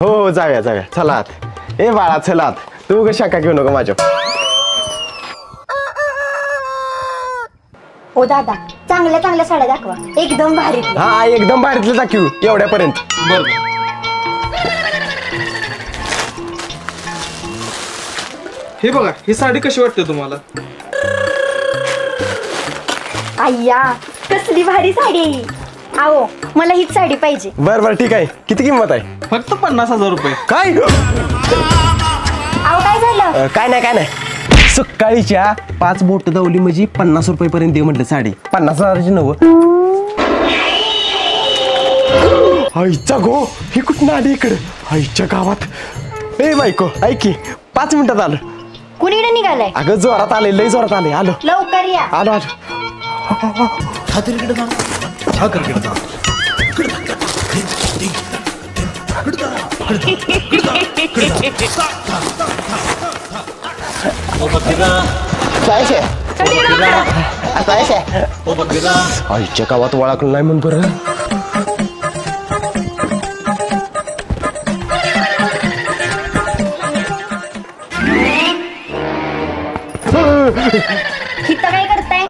हो हो जाऊया जाऊया चला आत. ए बाळा चला आत. तू उगाच शाखा घेऊ नको माझ्या. ओ दादा चांगल्या चांगल्या साड्या दाखवा एकदम भारी. हा एकदम भारीतलं दाखवू एवढ्यापर्यंत. बर हे बघा ही साडी कशी वाटते तुम्हाला? अय्या कसली भारी साडी आहे ही. आओ मला हीच साडी पाहिजे. बर बर ठीक आहे. किती किंमत आहे? फक्त 50,000 रुपये. काय आओ काय झालं? काय नाही काय नाही. सकाळीच्या 5 बोट दावली म्हणजे 50 रुपये पर्यंत दे म्हटलं साडी. 50,000ची नव. आईचा गो ही कुठं आली इकडं आईच्या गावात. ए बायको ऐक की 5 मिनिटात आलं. कुणीकडे निघालाय? अगं जोरात आले लय जोरात आले. आलो लवकर या. आलो आलो. आईच्या गावात ओळखलं नाही म्हणून बरं.